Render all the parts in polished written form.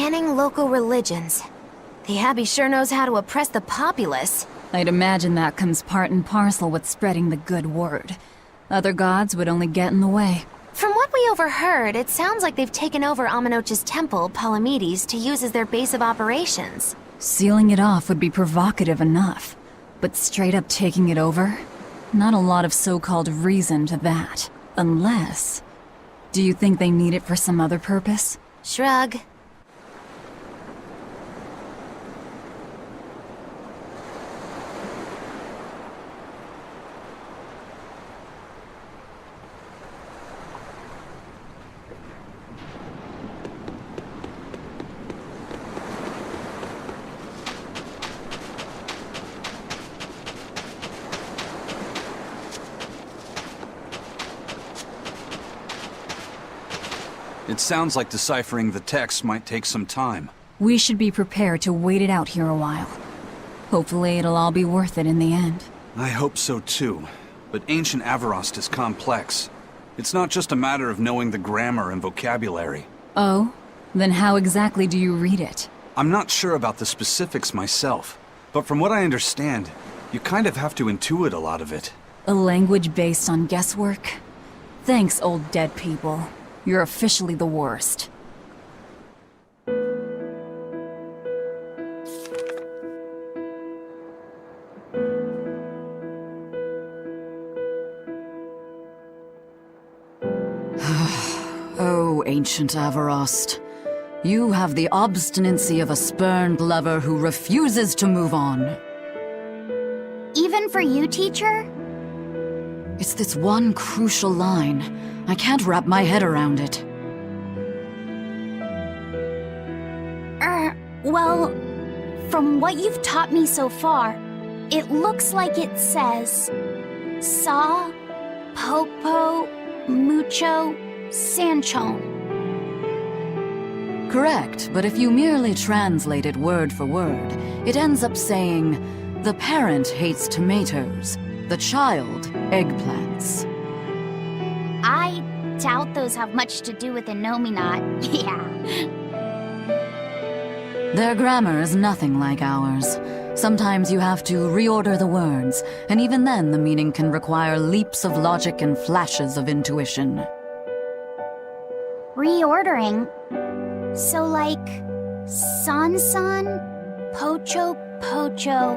Banning local religions. The Abbey sure knows how to oppress the populace. I'd imagine that comes part and parcel with spreading the good word. Other gods would only get in the way. From what we overheard, it sounds like they've taken over Amenoch's temple, Palamedes, to use as their base of operations. Sealing it off would be provocative enough, but straight up taking it over? Not a lot of so-called reason to that. Unless... Do you think they need it for some other purpose? Shrug. It sounds like deciphering the text might take some time. We should be prepared to wait it out here a while. Hopefully it'll all be worth it in the end. I hope so too, but ancient Avarost is complex. It's not just a matter of knowing the grammar and vocabulary. Oh? Then how exactly do you read it? I'm not sure about the specifics myself, but from what I understand, you kind of have to intuit a lot of it. A language based on guesswork? Thanks, old dead people. You're officially the worst. Oh, ancient Avarost. You have the obstinacy of a spurned lover who refuses to move on. Even for you, teacher? It's this one crucial line. I can't wrap my head around it. Well, from what you've taught me so far, it looks like it says... Sa, Popo, Mucho, Sanchon. Correct, but if you merely translate it word for word, it ends up saying, the parent hates tomatoes, the child eggplants. I doubt those have much to do with Innominat. Yeah. Their grammar is nothing like ours. Sometimes you have to reorder the words, and even then the meaning can require leaps of logic and flashes of intuition. Reordering? So like... San-san, Pocho Pocho,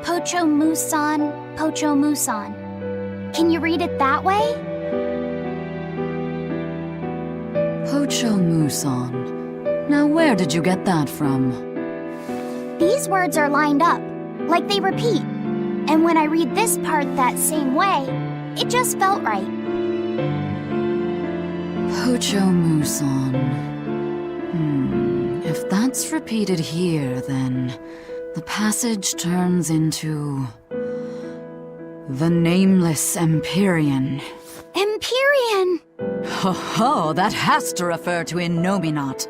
Pocho Musan, Pocho Musan. Can you read it that way? Pocho Muson. Now where did you get that from? These words are lined up, like they repeat. And when I read this part that same way, it just felt right. Pocho Muson. If that's repeated here, then the passage turns into... the Nameless Empyrean. Empyrean! Ho ho, that has to refer to Innominat.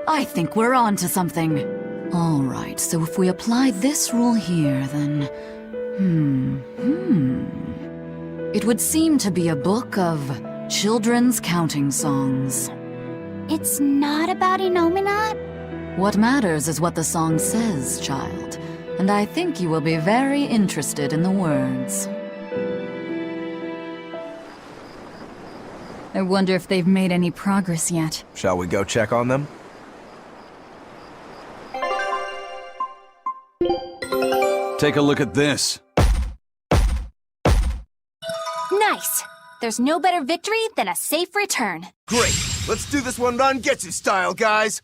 I think we're on to something. Alright, so if we apply this rule here, then... It would seem to be a book of children's counting songs. It's not about Innominat? What matters is what the song says, child. And I think you will be very interested in the words. I wonder if they've made any progress yet. Shall we go check on them? Take a look at this. Nice! There's no better victory than a safe return. Great! Let's do this one run Getsu style, guys!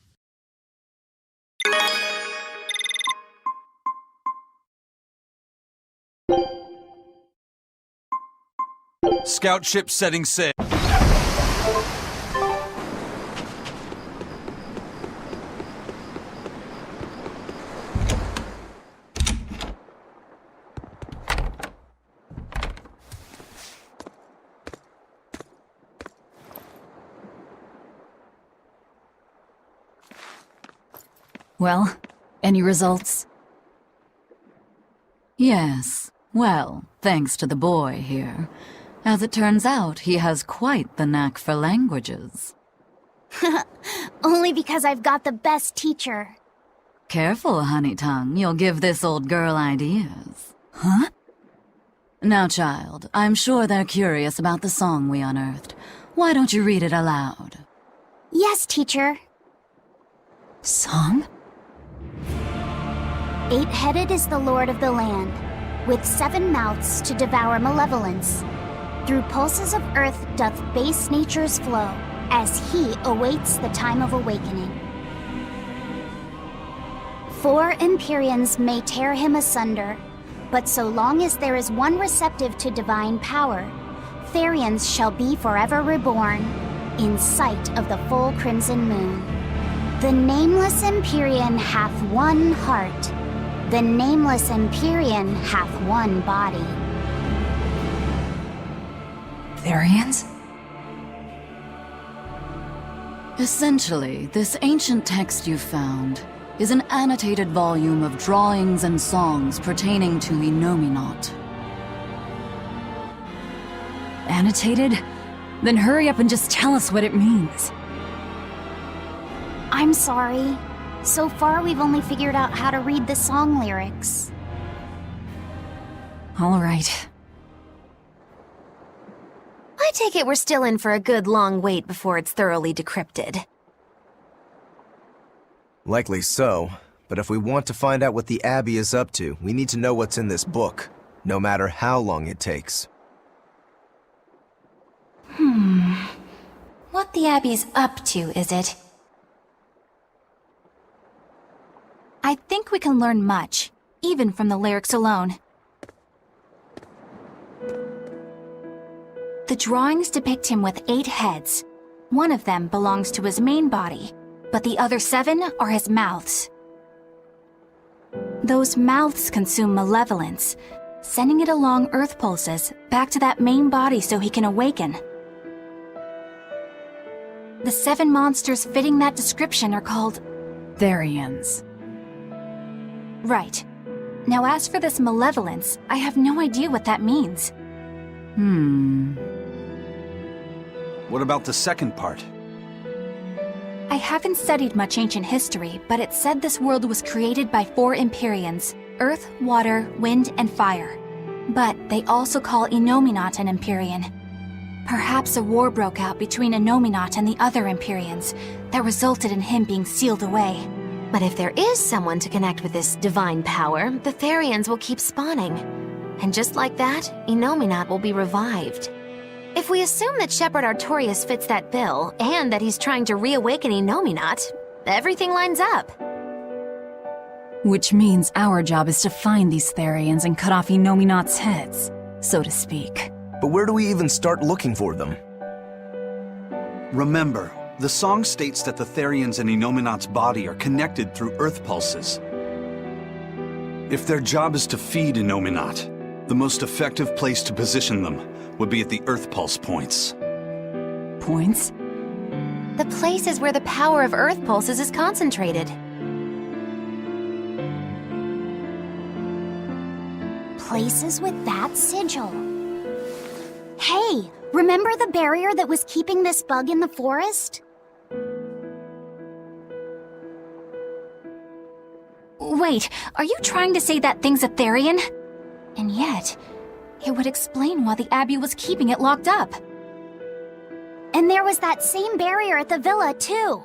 Scout ship setting sail. Well, any results? Yes. Well, thanks to the boy here. As it turns out, he has quite the knack for languages. Only because I've got the best teacher. Careful, honey tongue. You'll give this old girl ideas. Huh? Now, child, I'm sure they're curious about the song we unearthed. Why don't you read it aloud? Yes, teacher. Song? 8-headed is the lord of the land, with 7 mouths to devour malevolence. Through pulses of earth doth base nature's flow, as he awaits the time of awakening. 4 Empyreans may tear him asunder, but so long as there is one receptive to divine power, Therians shall be forever reborn, in sight of the full crimson moon. The nameless Empyrean hath one heart. The nameless Empyrean hath one body. Therians? Essentially, this ancient text you found is an annotated volume of drawings and songs pertaining to Innominat. Annotated? Then hurry up and just tell us what it means. I'm sorry. So far, we've only figured out how to read the song lyrics. All right. I take it we're still in for a good long wait before it's thoroughly decrypted. Likely so, but if we want to find out what the Abbey is up to, we need to know what's in this book, no matter how long it takes. What the Abbey's up to, is it? I think we can learn much, even from the lyrics alone. The drawings depict him with 8 heads. One of them belongs to his main body, but the other 7 are his mouths. Those mouths consume malevolence, sending it along earth pulses back to that main body so he can awaken. The 7 monsters fitting that description are called Therians. Right. Now as for this malevolence, I have no idea what that means. What about the second part? I haven't studied much ancient history, but it said this world was created by 4 Empyreans: earth, water, wind, and fire. But they also call Innominat an Empyrean. Perhaps a war broke out between Innominat and the other Empyreans that resulted in him being sealed away. But if there is someone to connect with this divine power, the Therians will keep spawning. And just like that, Innominat will be revived. If we assume that Shepherd Artorius fits that bill, and that he's trying to reawaken Innominat, everything lines up. Which means our job is to find these Therians and cut off Innominat's heads, so to speak. But where do we even start looking for them? Remember, the song states that the Therians in Innominat's body are connected through earth pulses. If their job is to feed Innominat, the most effective place to position them would be at the earth pulse points. Points? The places where the power of Earth pulses is concentrated. Places with that sigil. Hey, remember the barrier that was keeping this bug in the forest? Wait, are you trying to say that thing's a Therian? And yet, it would explain why the Abbey was keeping it locked up. And there was that same barrier at the villa, too.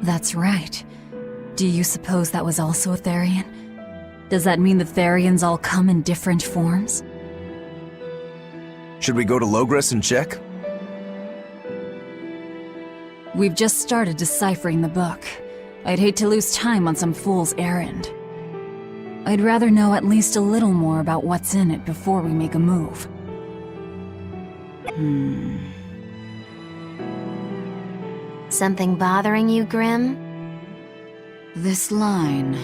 That's right. Do you suppose that was also a Therian? Does that mean the Therians all come in different forms? Should we go to Logres and check? We've just started deciphering the book. I'd hate to lose time on some fool's errand. I'd rather know at least a little more about what's in it before we make a move. Something bothering you, Grim? This line,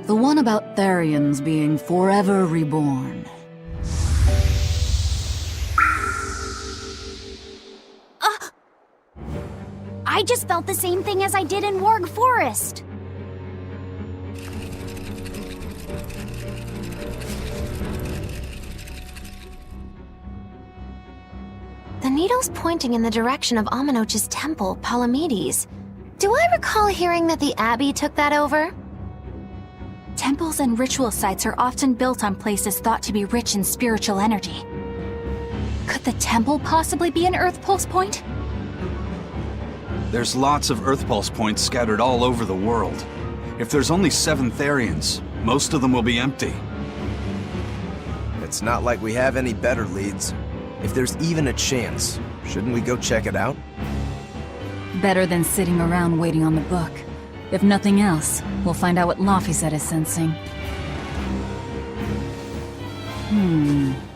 the one about Therians being forever reborn. I just felt the same thing as I did in Warg Forest. The needle's pointing in the direction of Aminoch's temple, Palamedes. Do I recall hearing that the Abbey took that over? Temples and ritual sites are often built on places thought to be rich in spiritual energy. Could the temple possibly be an Earth Pulse point? There's lots of Earth Pulse points scattered all over the world. If there's only 7 Therians, most of them will be empty. It's not like we have any better leads. If there's even a chance, shouldn't we go check it out? Better than sitting around waiting on the book. If nothing else, we'll find out what Laphicet is sensing.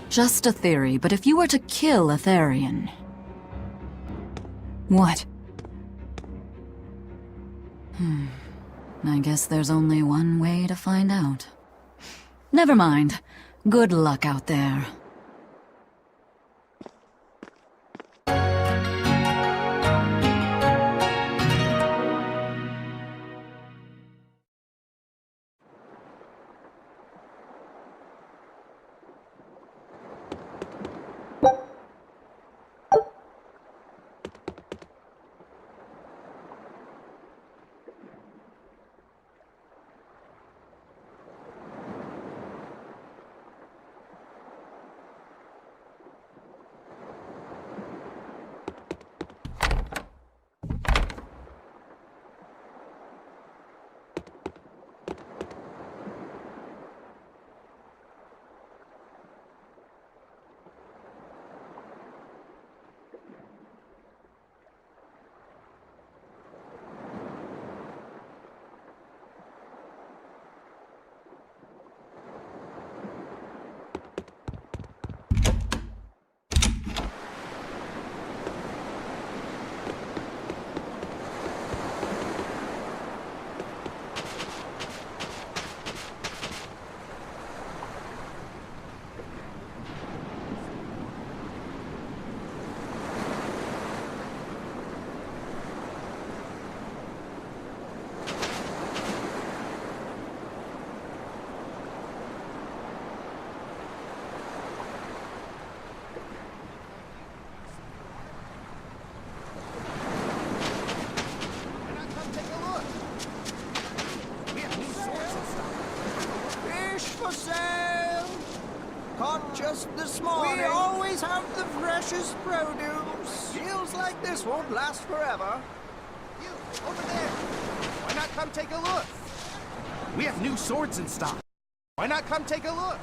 Just a theory, but if you were to kill a Therian... What? I guess there's only one way to find out. Never mind. Good luck out there. Caught just this morning. We always have the freshest produce. Deals like this won't last forever. You, over there. Why not come take a look? We have new swords in stock. Why not come take a look?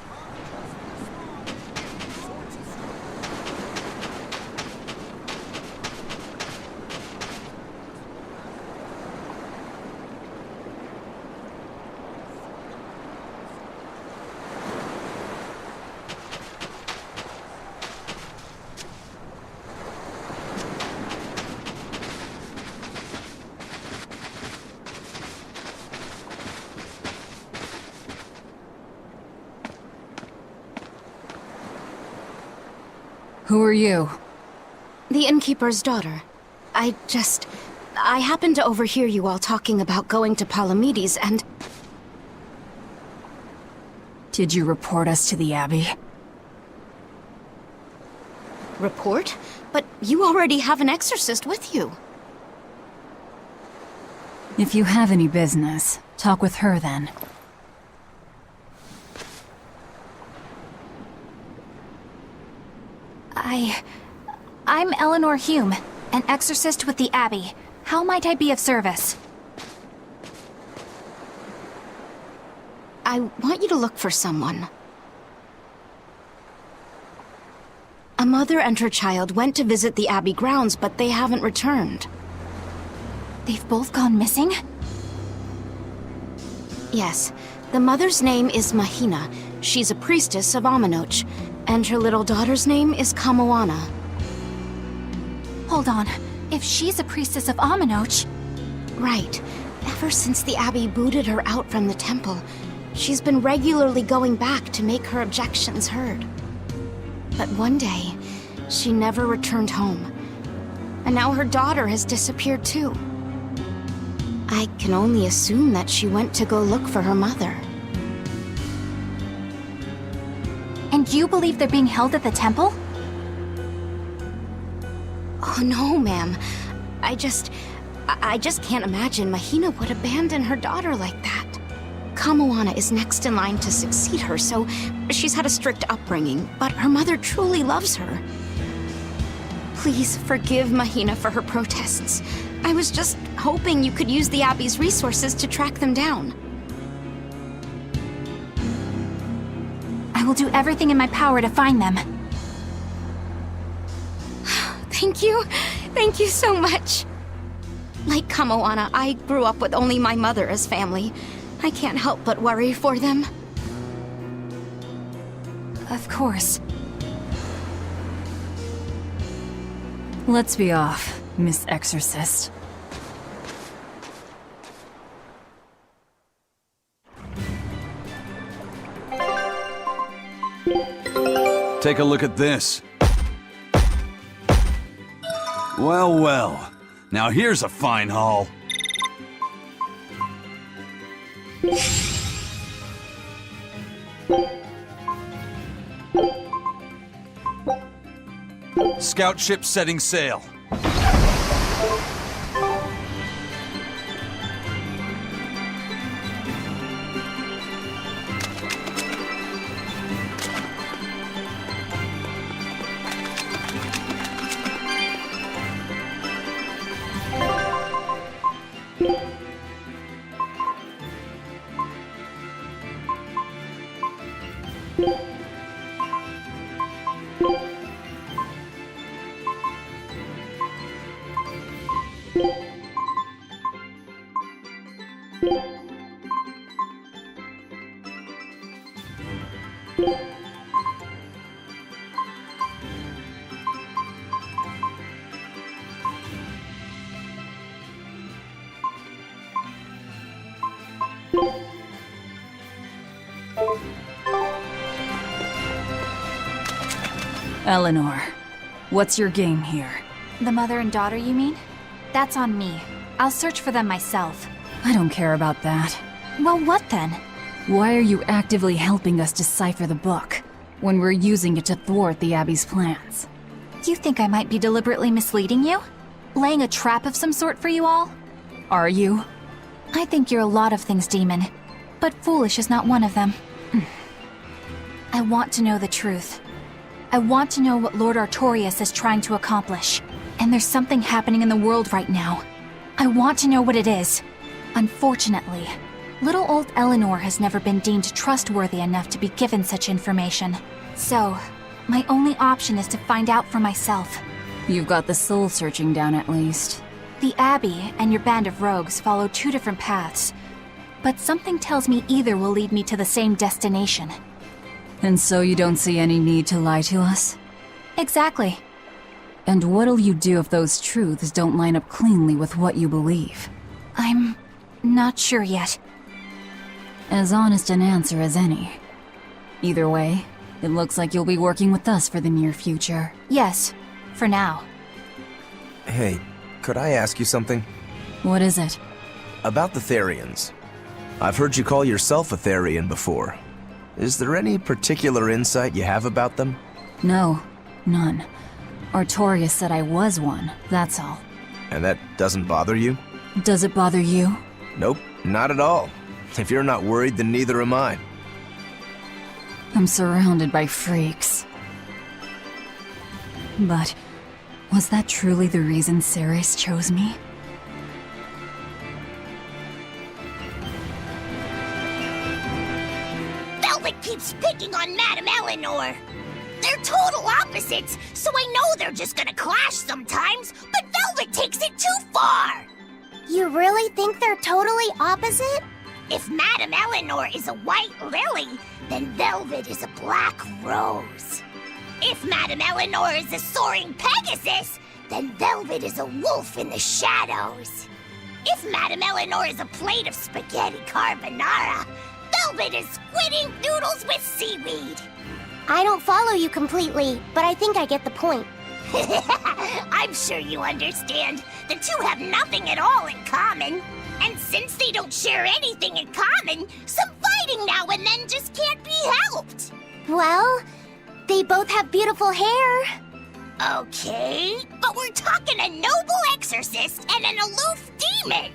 Who are you? The innkeeper's daughter. I happened to overhear you all talking about going to Palamedes and... Did you report us to the Abbey? Report? But you already have an exorcist with you. If you have any business, talk with her then. I'm Eleanor Hume, an exorcist with the Abbey. How might I be of service? I want you to look for someone. A mother and her child went to visit the Abbey grounds, but they haven't returned. They've both gone missing? Yes. The mother's name is Mahina. She's a priestess of Aminoch. And her little daughter's name is Kamoana. Hold on. If she's a priestess of Aminoch... Right. Ever since the Abbey booted her out from the temple, she's been regularly going back to make her objections heard. But one day, she never returned home. And now her daughter has disappeared too. I can only assume that she went to go look for her mother. And you believe they're being held at the temple? Oh, no, ma'am. I just can't imagine Mahina would abandon her daughter like that. Kamoana is next in line to succeed her, so she's had a strict upbringing, but her mother truly loves her. Please forgive Mahina for her protests. I was just hoping you could use the Abbey's resources to track them down. I will do everything in my power to find them. Thank you. Thank you so much. Like Kamoana, I grew up with only my mother as family. I can't help but worry for them. Of course. Let's be off, Miss Exorcist. Take a look at this. Well, well. Now here's a fine haul. Scout ship setting sail. Eleanor, what's your game here? The mother and daughter, you mean? That's on me. I'll search for them myself. I don't care about that. Well, what then? Why are you actively helping us decipher the book, when we're using it to thwart the Abbey's plans? You think I might be deliberately misleading you? Laying a trap of some sort for you all? Are you? I think you're a lot of things, Demon. But foolish is not one of them. I want to know the truth. I want to know what Lord Artorias is trying to accomplish. And there's something happening in the world right now. I want to know what it is. Unfortunately, little old Eleanor has never been deemed trustworthy enough to be given such information. So, my only option is to find out for myself. You've got the soul searching down at least. The Abbey and your band of rogues follow two different paths. But something tells me either will lead me to the same destination. And so you don't see any need to lie to us? Exactly. And what'll you do if those truths don't line up cleanly with what you believe? I'm not sure yet. As honest an answer as any. Either way, it looks like you'll be working with us for the near future. Yes, for now. Hey, could I ask you something? What is it? About the Therians. I've heard you call yourself a Therian before. Is there any particular insight you have about them? No, none. Artorias said I was one, that's all. And that doesn't bother you? Does it bother you? Nope, not at all. If you're not worried, then neither am I. I'm surrounded by freaks. But was that truly the reason Ceres chose me? Velvet keeps picking on Madame Eleanor. They're total opposites, so I know they're just gonna clash sometimes, but Velvet takes it too far! You really think they're totally opposite? If Madame Eleanor is a white lily, then Velvet is a black rose. If Madame Eleanor is a soaring Pegasus, then Velvet is a wolf in the shadows. If Madame Eleanor is a plate of spaghetti carbonara, Velvet is squidding noodles with seaweed. I don't follow you completely, but I think I get the point. I'm sure you understand. The two have nothing at all in common. And since they don't share anything in common, some fighting now and then just can't be helped. Well, they both have beautiful hair. Okay, but we're talking a noble exorcist and an aloof demon.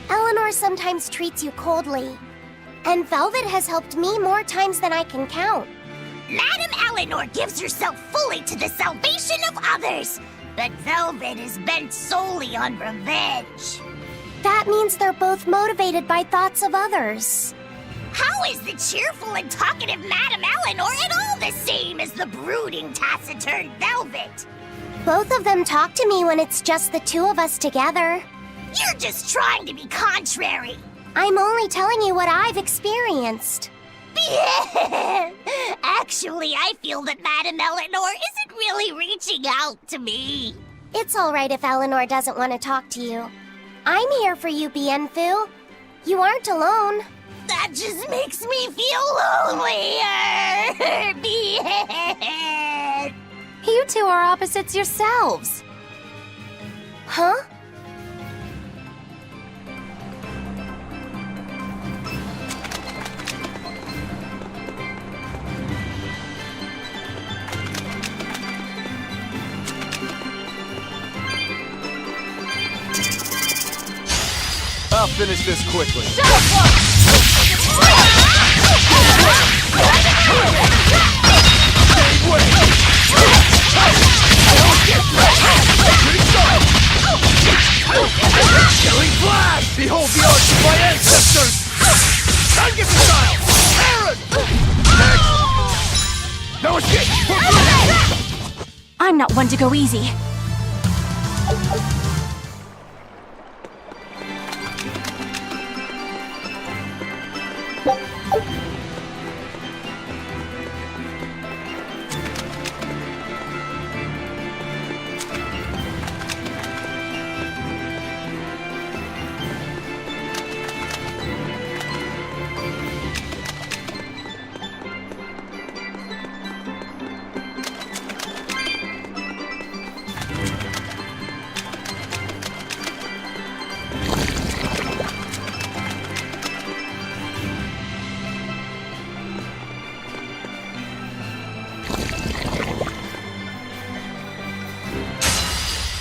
Eleanor sometimes treats you coldly. And Velvet has helped me more times than I can count. Madame Eleanor gives herself fully to the salvation of others, but Velvet is bent solely on revenge. That means they're both motivated by thoughts of others. How is the cheerful and talkative Madame Eleanor at all the same as the brooding, taciturn Velvet? Both of them talk to me when it's just the two of us together. You're just trying to be contrary. I'm only telling you what I've experienced. Actually, I feel that Madame Eleanor isn't really reaching out to me. It's all right if Eleanor doesn't want to talk to you. I'm here for you, Bienfu. You aren't alone. That just makes me feel lonelier. You two are opposites yourselves. Huh? I'll finish this quickly. Killing flash! Behold the arts of my ancestors! Time get style! Aaron! Next! No escape! I'm not one to go easy.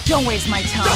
Don't waste my time.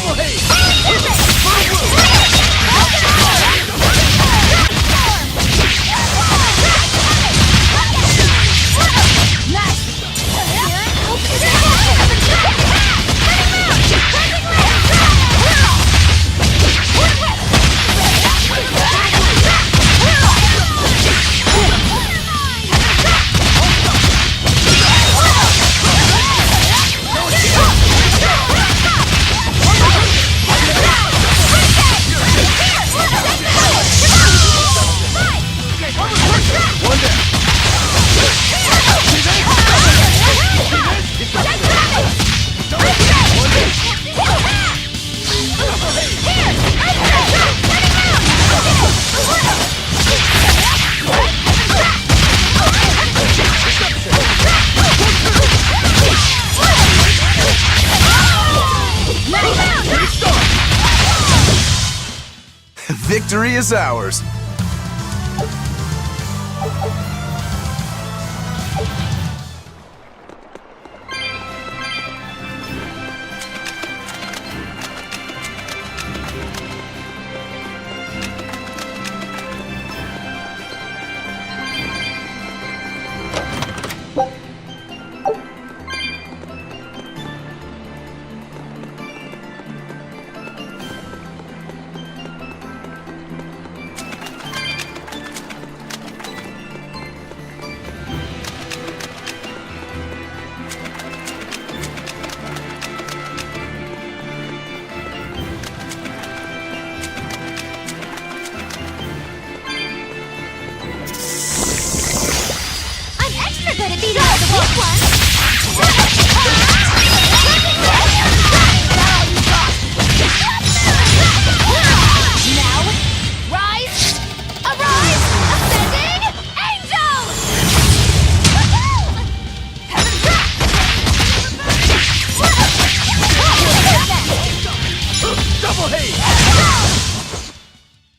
Victory is ours.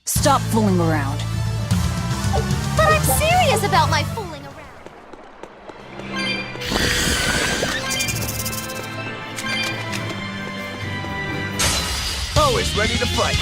Stop fooling around. But I'm serious about my fooling around. always ready to fight.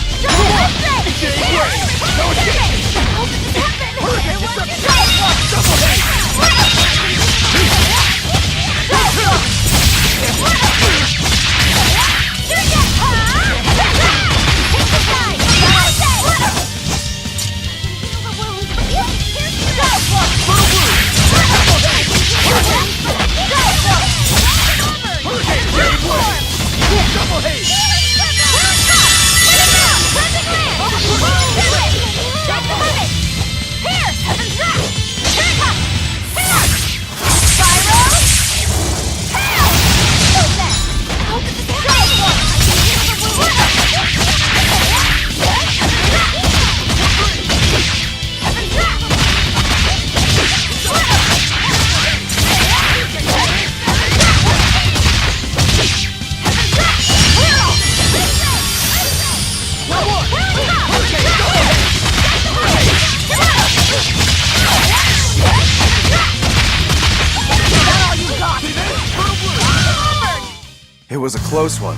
It was a close one,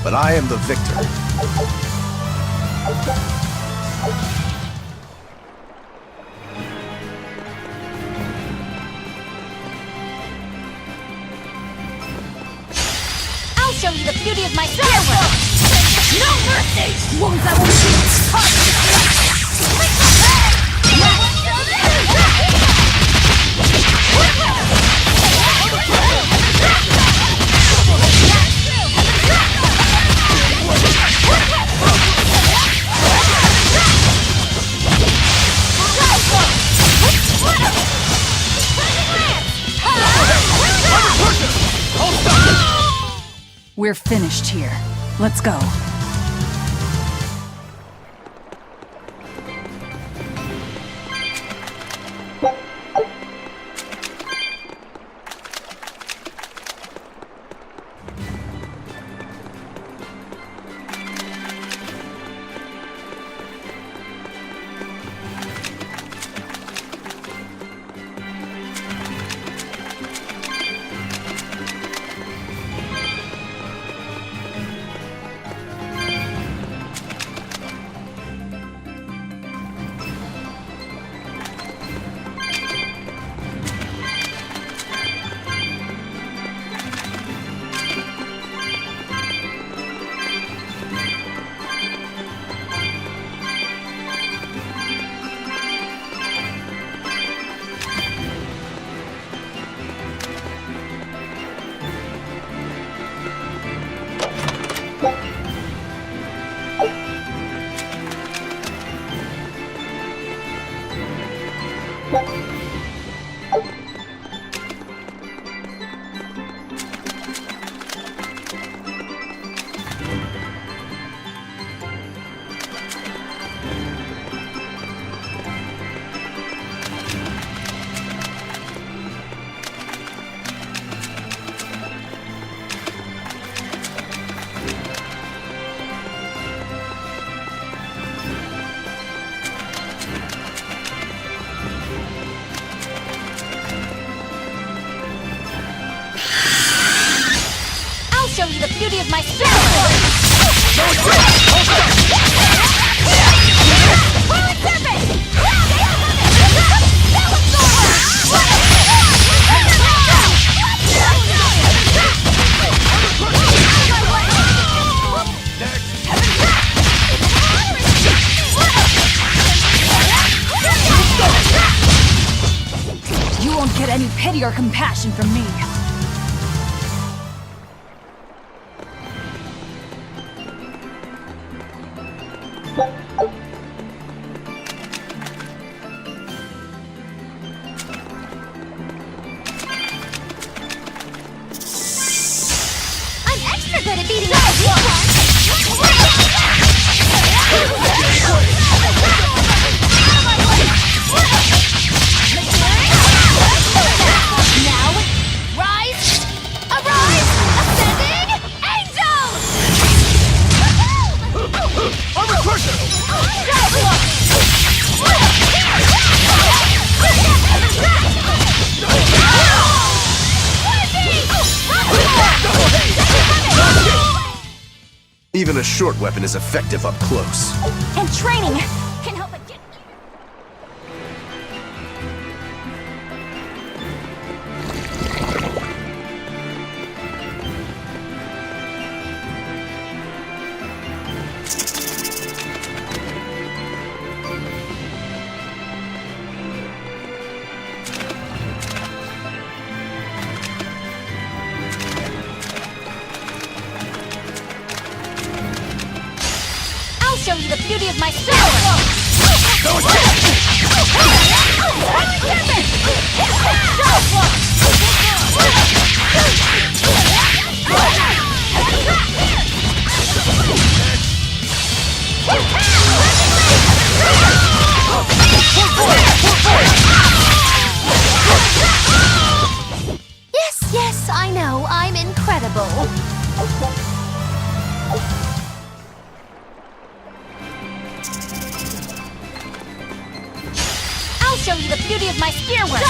but I am the victor. I'll show you the beauty of my firework! No mercy! Won't I will We're finished here. Let's go. show you the beauty of my firework! You won't get any pity or compassion from me. I'm extra good at beating up the weak ones! Now, rise! Arise! Ascending angels! I'm a crusher! Even Even a short weapon is effective up close. And training can help it get... I'll show you the beauty of my power! Yes, yes, I know. I'm incredible. I'll show you the beauty of my spear work!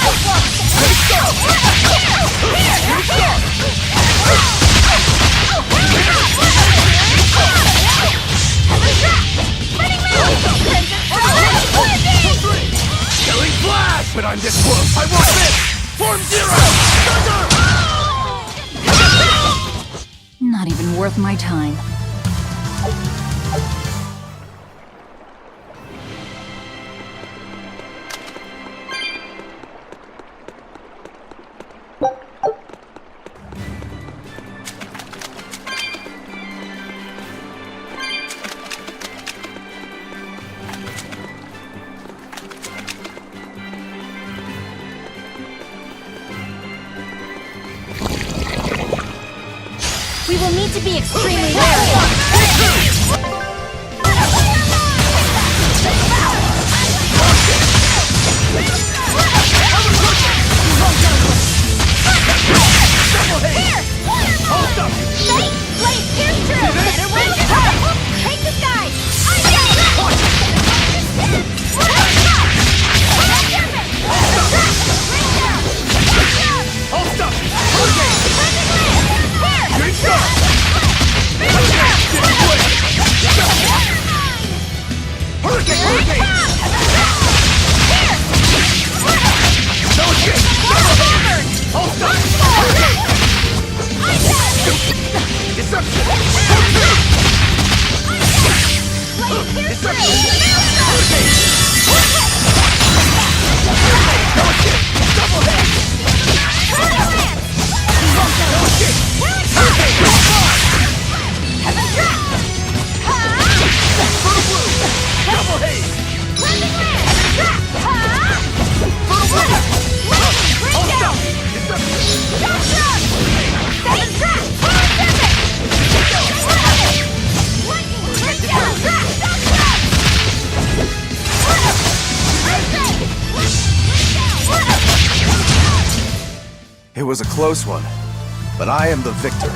Killing flash! But I'm this close! I want this! Form zero! Not even worth my time. We will need to be extremely wary. It was a close one, but I am the victor.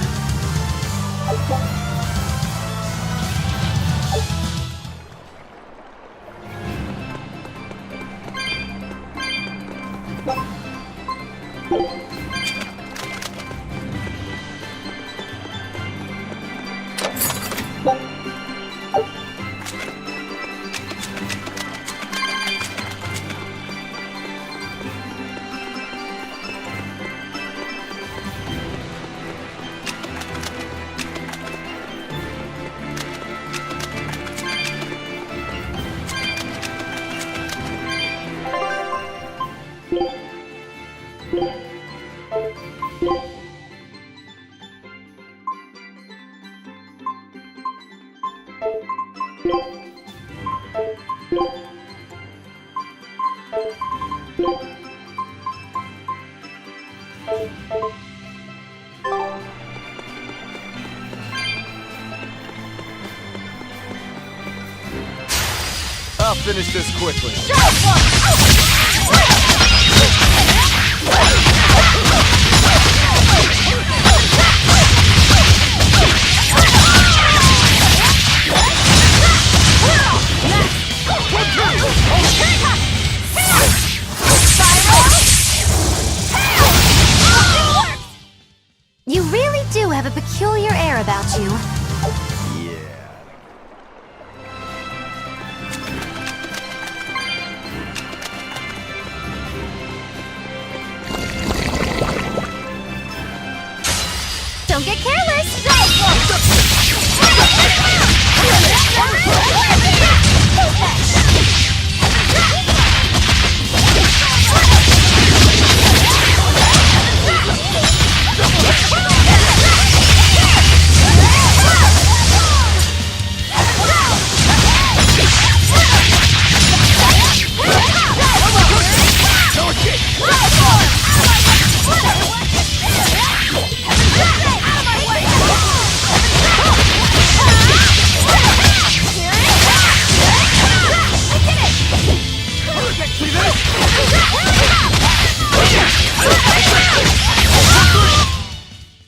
I'll finish this quickly. You really do have a peculiar air about you. Yeah.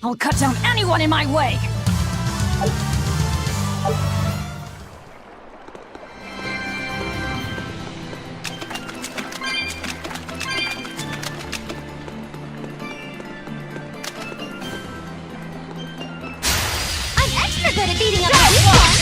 I'll cut down anyone in my way! I'm extra good at beating up that wall!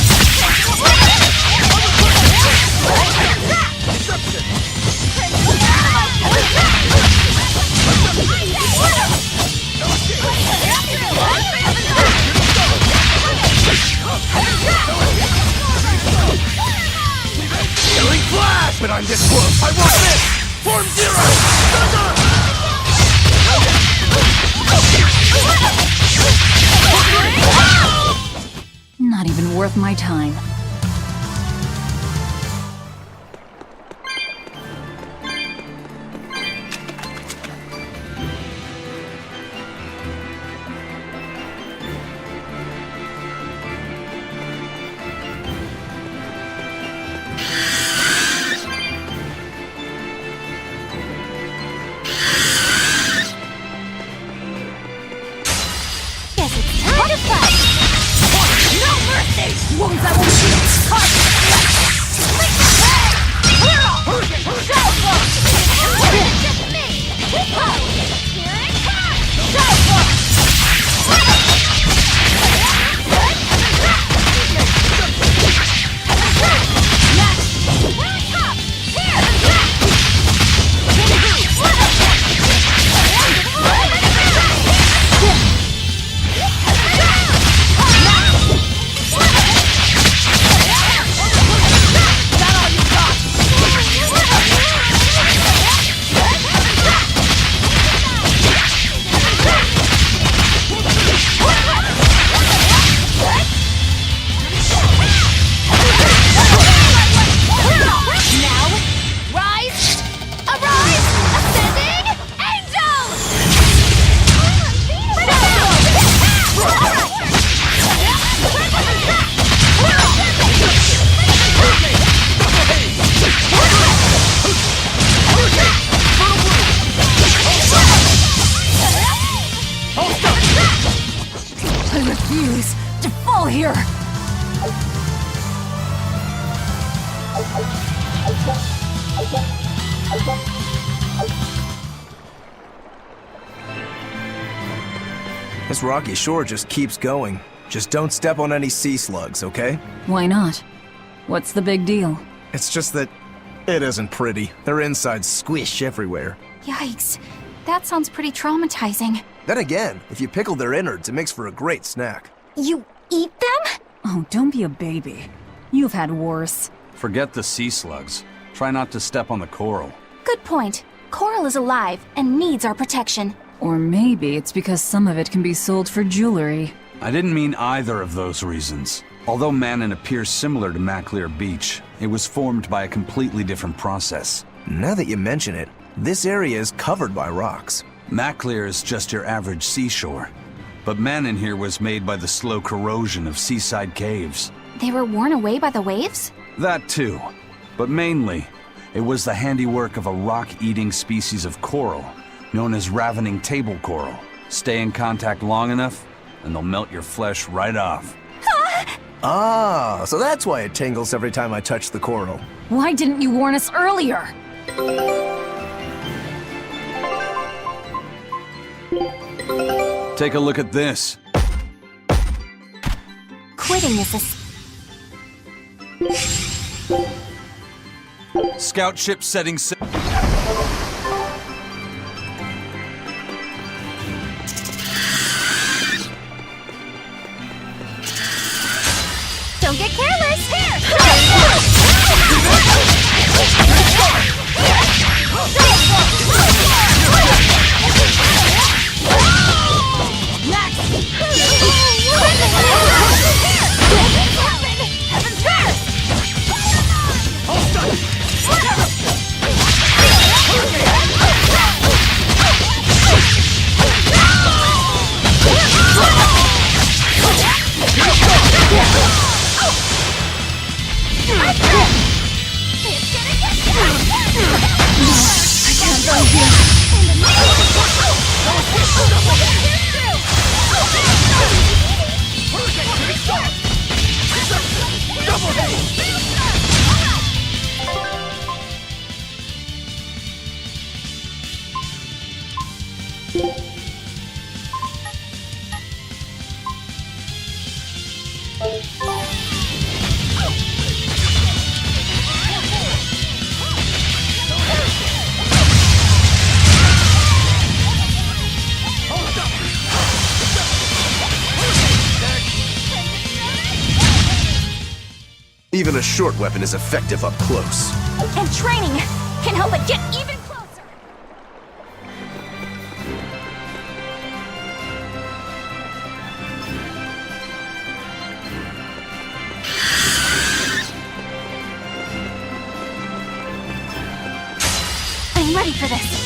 Killing flash! But I'm this close! I want this! Form zero! Not even worth my time. Guess it's time to fight! No mercy! Wounds I will shoot! Just me! Here it comes! I refuse to fall here! This rocky shore just keeps going. Just don't step on any sea slugs, okay? Why not? What's the big deal? It's just that it isn't pretty. Their insides squish everywhere. Yikes. That sounds pretty traumatizing. Then again, if you pickle their innards, it makes for a great snack. You eat them? Oh, don't be a baby. You've had worse. Forget the sea slugs. Try not to step on the coral. Good point. Coral is alive and needs our protection. Or maybe it's because some of it can be sold for jewelry. I didn't mean either of those reasons. Although Manon appears similar to Maclear Beach, it was formed by a completely different process. Now that you mention it, this area is covered by rocks. Maclear is just your average seashore. But Manon here was made by the slow corrosion of seaside caves. They were worn away by the waves? That too. But mainly, it was the handiwork of a rock-eating species of coral, known as ravening table coral. Stay in contact long enough, and they'll melt your flesh right off. Ah, so that's why it tingles every time I touch the coral. Why didn't you warn us earlier? Take a look at this. Quitting is a... Scout ship setting sail. Don't get careless! Here! Even a short weapon is effective up close. And training can help it get even closer. I'm ready for this.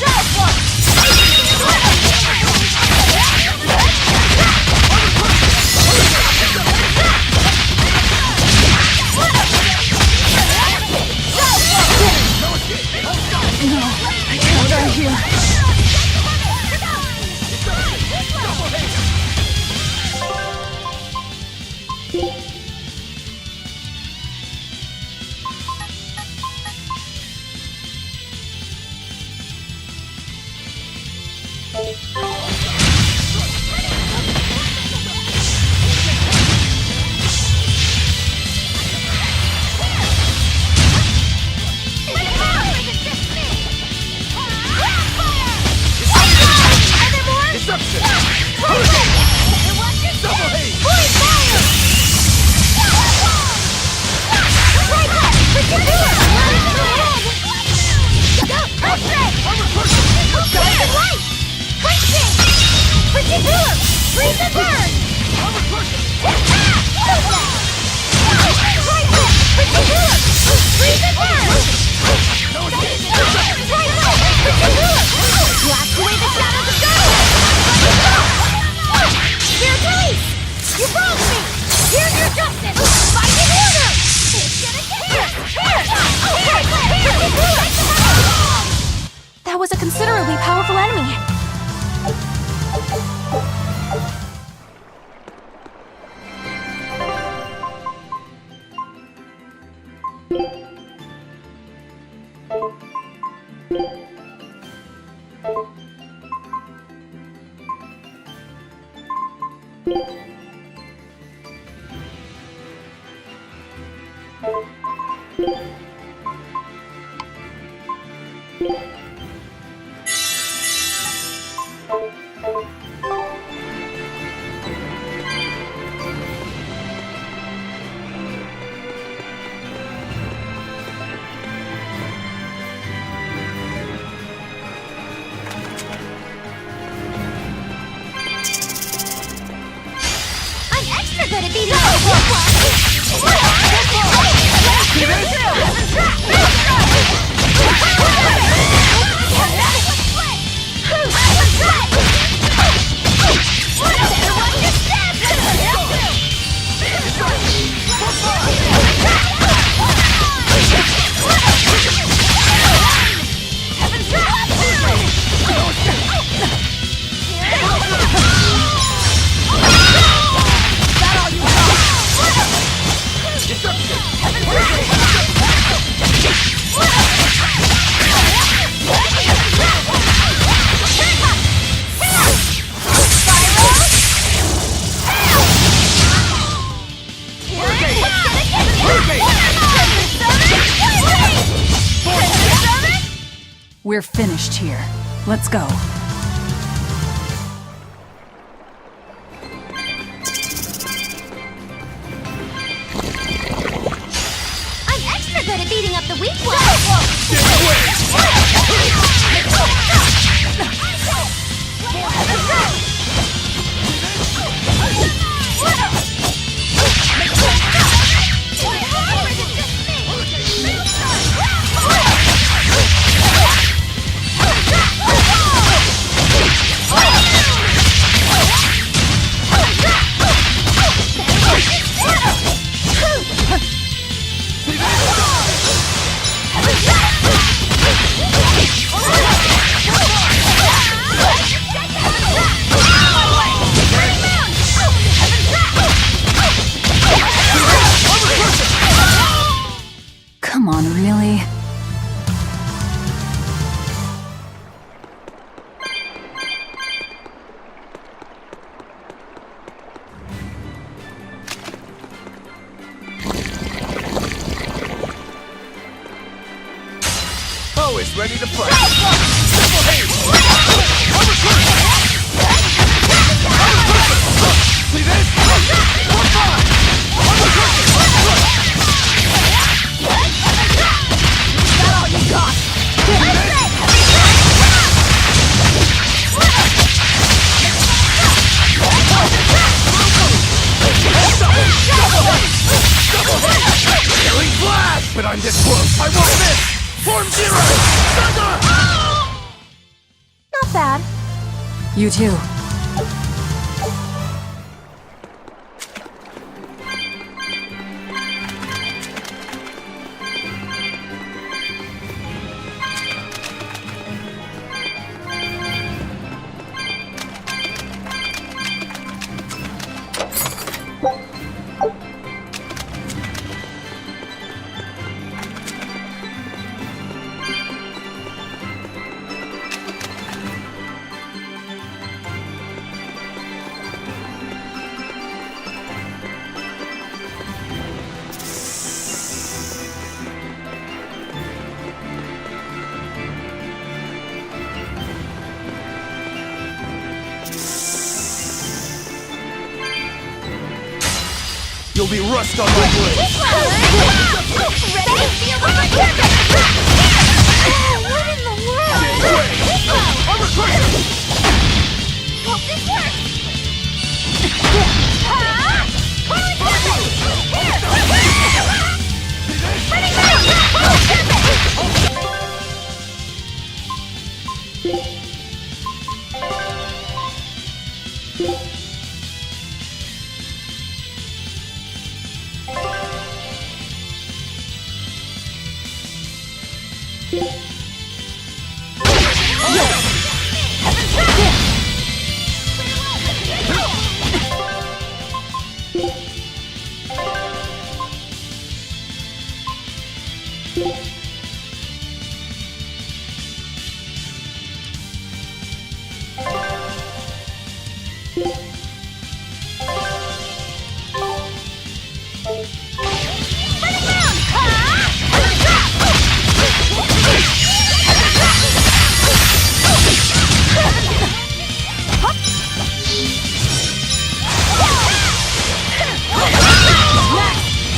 That was a considerably powerful enemy. We're finished here. Let's go. I'm extra good at beating up the weak ones! Come on, really? Always ready to fight. See this? Killing flash! But I'm this close. I won't miss! Form zero! Not bad. You too. You'll be rust on my blade! Ready? Feel the What in the world? Armor crusher! Hope this works! Holy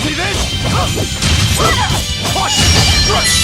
See this? Watch! Rush!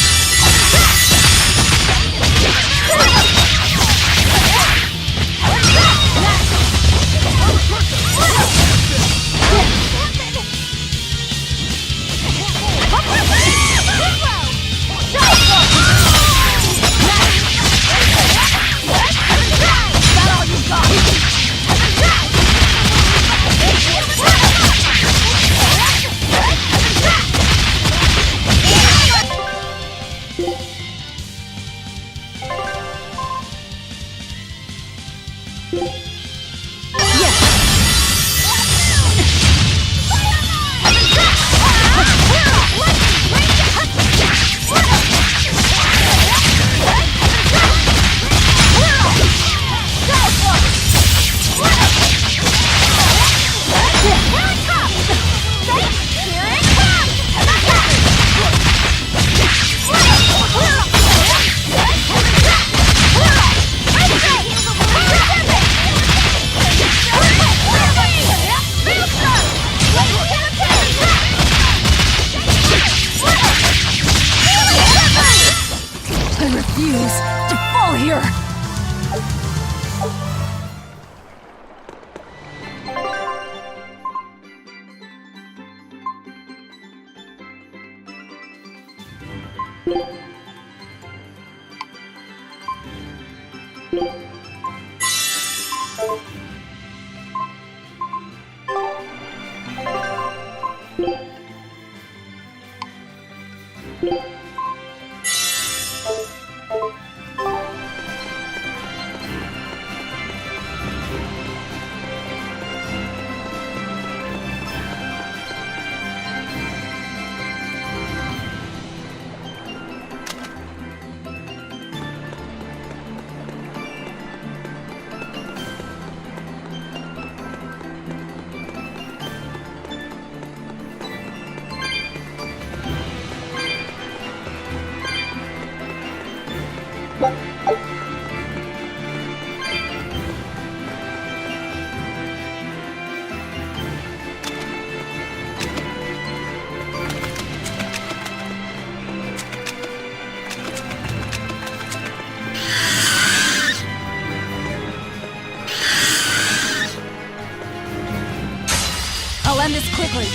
quickly!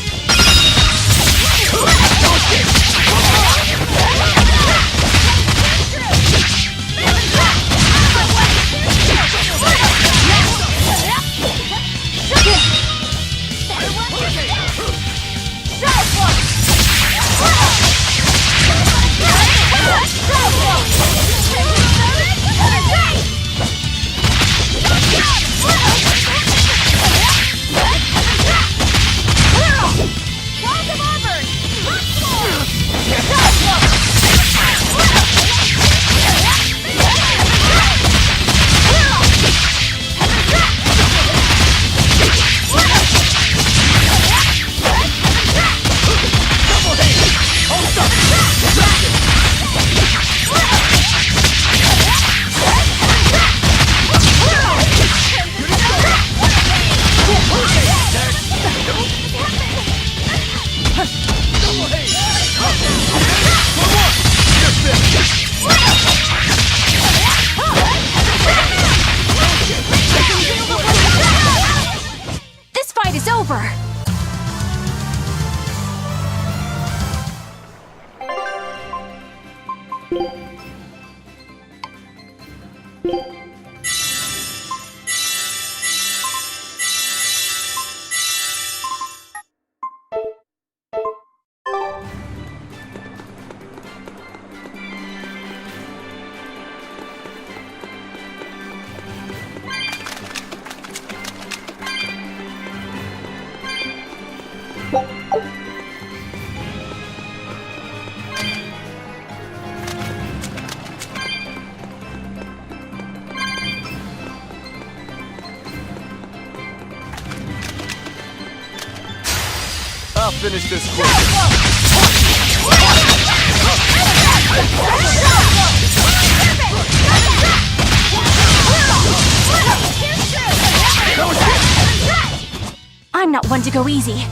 This fight is over! I'll finish this quick. I'm not one to go easy.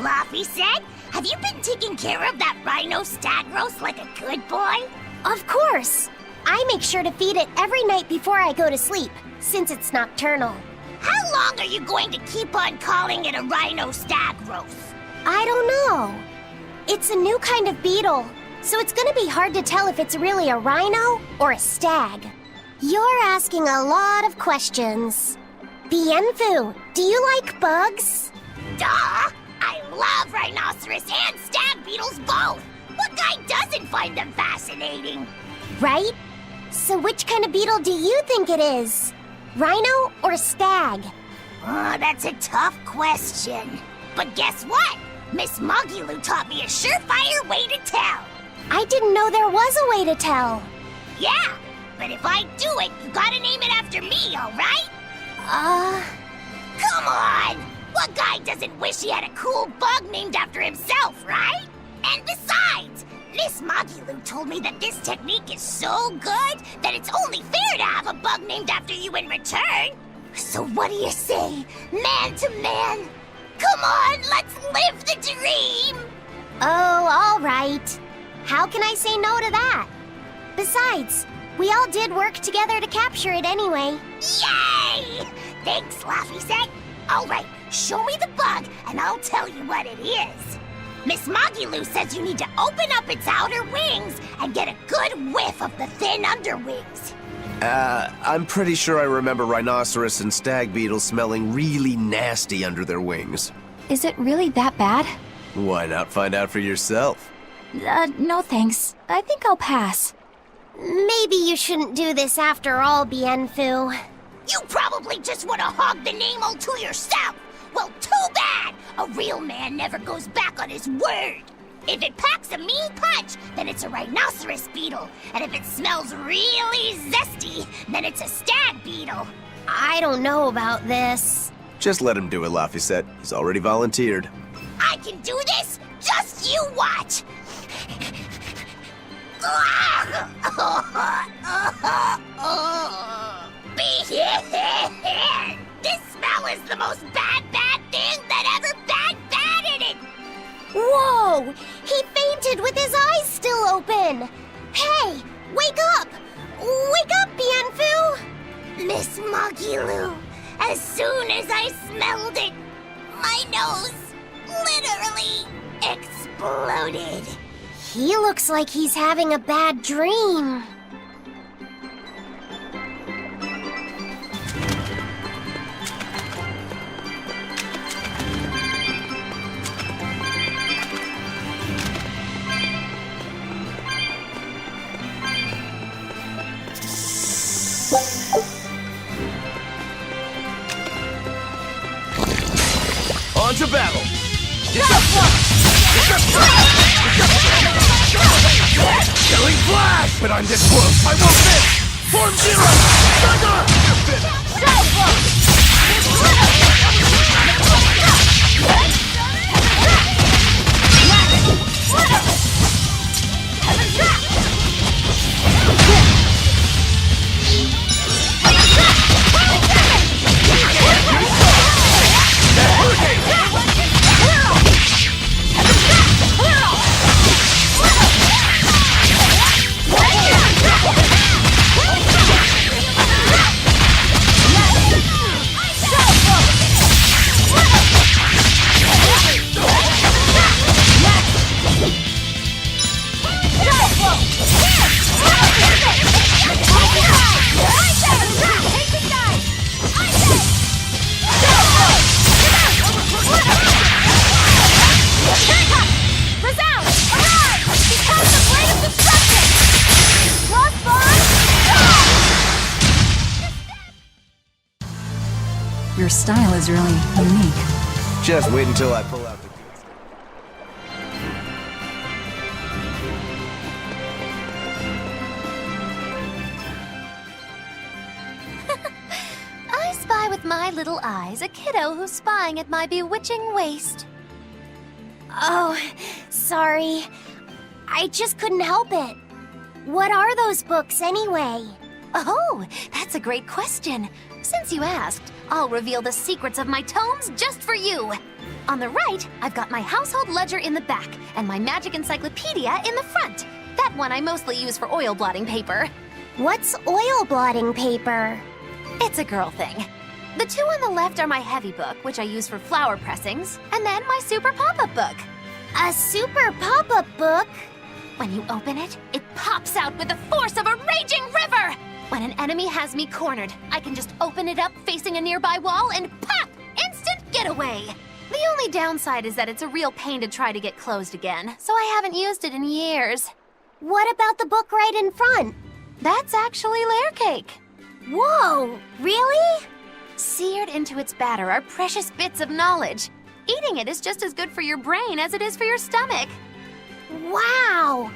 Laffy said, have you been taking care of that rhino stag roast like a good boy? Of course! I make sure to feed it every night before I go to sleep, since it's nocturnal. How long are you going to keep on calling it a rhino stag roast? I don't know. It's a new kind of beetle, so it's gonna be hard to tell if it's really a rhino or a stag. You're asking a lot of questions. Bienfu, do you like bugs? Duh! I love rhinoceros and stag beetles both! What guy doesn't find them fascinating? Right? So which kind of beetle do you think it is? Rhino or stag? Oh, that's a tough question. But guess what? Miss Mogulu taught me a surefire way to tell. I didn't know there was a way to tell. Yeah, but if I do it, you gotta name it after me, alright? Come on! What guy doesn't wish he had a cool bug named after himself, right? And besides, Miss Mogulu told me that this technique is so good that it's only fair to have a bug named after you in return. So what do you say, man to man? Come on, let's live the dream! Oh, all right. How can I say no to that? Besides, we all did work together to capture it anyway. Yay! Thanks, Laffy said. All right, show me the bug and I'll tell you what it is. Miss Mogulu says you need to open up its outer wings and get a good whiff of the thin underwings. I'm pretty sure I remember rhinoceros and stag beetles smelling really nasty under their wings. Is it really that bad? Why not find out for yourself? No thanks. I think I'll pass. Maybe you shouldn't do this after all, Bienfu. You probably just want to hog the name all to yourself. Well, too bad! A real man never goes back on his word. If it packs a mean punch, then it's a rhinoceros beetle. And if it smells really zesty, then it's a stag beetle. I don't know about this. Just let him do it, Laffy. He's already volunteered. I can do this! Just you watch! This smell is the most bad thing that ever batted it! Whoa! He fainted with his eyes still open! Hey, wake up! As soon as I smelled it, my nose literally exploded. He looks like he's having a bad dream. On to battle! Killing flash! But I'm this close, I won't miss! Form zero! Your style is really unique. Just wait until I pull out the goods. I spy with my little eyes a kiddo who's spying at my bewitching waist. Oh, sorry. I just couldn't help it. What are those books anyway? Oh, that's a great question. Since you asked, I'll reveal the secrets of my tomes just for you. On the right, I've got my household ledger in the back and my magic encyclopedia in the front. That one I mostly use for oil blotting paper. What's oil blotting paper? It's a girl thing. The two on the left are my heavy book, which I use for flower pressings, and then my super pop-up book. A super pop-up book? When you open it, it pops out with the force of a raging river! When an enemy has me cornered, I can just open it up facing a nearby wall and pop! Instant getaway! The only downside is that it's a real pain to try to get closed again, so I haven't used it in years. What about the book right in front? That's actually layer cake. Whoa, really? Seared into its batter are precious bits of knowledge. Eating it is just as good for your brain as it is for your stomach. Wow!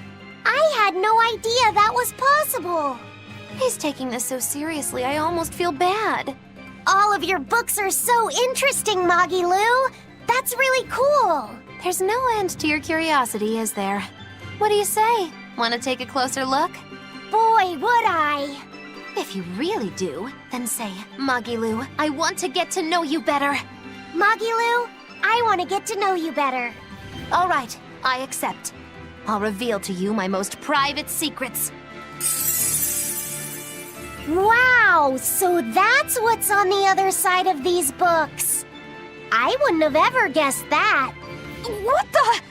I had no idea that was possible. He's taking this so seriously, I almost feel bad. All of your books are so interesting, Maggie-Lou. That's really cool. There's no end to your curiosity, is there? What do you say? Want to take a closer look? Boy, would I. If you really do, then say, Maggie-Lou, I want to get to know you better. Maggie-Lou, I want to get to know you better. All right, I accept. I'll reveal to you my most private secrets. Wow, so that's what's on the other side of these books. I wouldn't have ever guessed that. What the?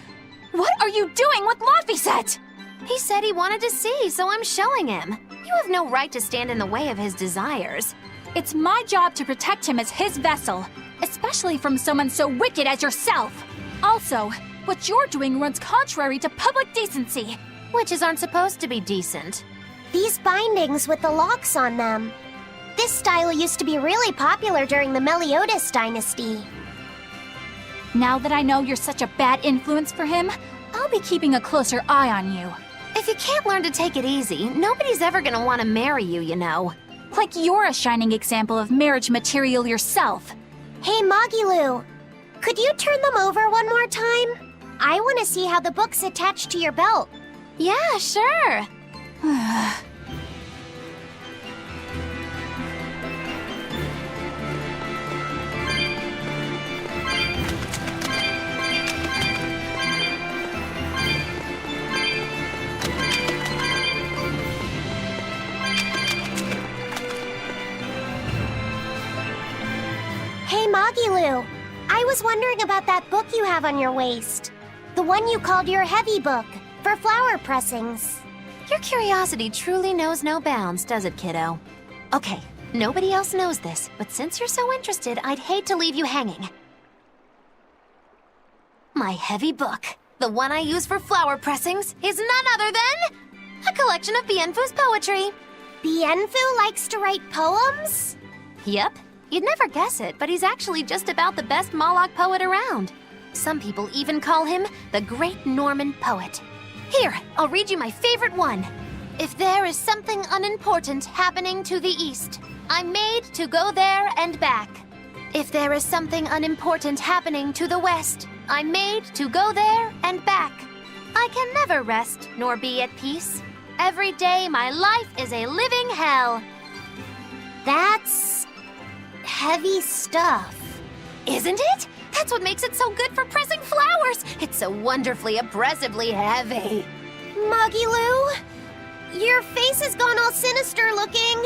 What are you doing with Laphicet? He said he wanted to see, so I'm showing him. You have no right to stand in the way of his desires. It's my job to protect him as his vessel, especially from someone so wicked as yourself. Also, what you're doing runs contrary to public decency. Witches aren't supposed to be decent. These bindings with the locks on them. This style used to be really popular during the Meliodas dynasty. Now that I know you're such a bad influence for him, I'll be keeping a closer eye on you. If you can't learn to take it easy, nobody's ever gonna want to marry you, you know. Like you're a shining example of marriage material yourself. Hey, Maggie-Lou, could you turn them over one more time? I want to see how the book's attached to your belt. Yeah, sure. Hey, Magilu. I was wondering about that book you have on your waist. The one you called your heavy book, for flower pressings. Your curiosity truly knows no bounds, does it, kiddo? Okay, nobody else knows this, but since you're so interested, I'd hate to leave you hanging. My heavy book, the one I use for flower pressings, is none other than a collection of Bienfu's poetry. Bienfu likes to write poems? Yep. You'd never guess it, but he's actually just about the best Moloch poet around. Some people even call him the Great Norman Poet. Here, I'll read you my favorite one. If there is something unimportant happening to the east, I'm made to go there and back. If there is something unimportant happening to the west, I'm made to go there and back. I can never rest nor be at peace. Every day my life is a living hell. That's heavy stuff. Isn't it? That's what makes it so good for pressing flowers. It's so wonderfully, oppressively heavy. Magilu, your face has gone all sinister looking.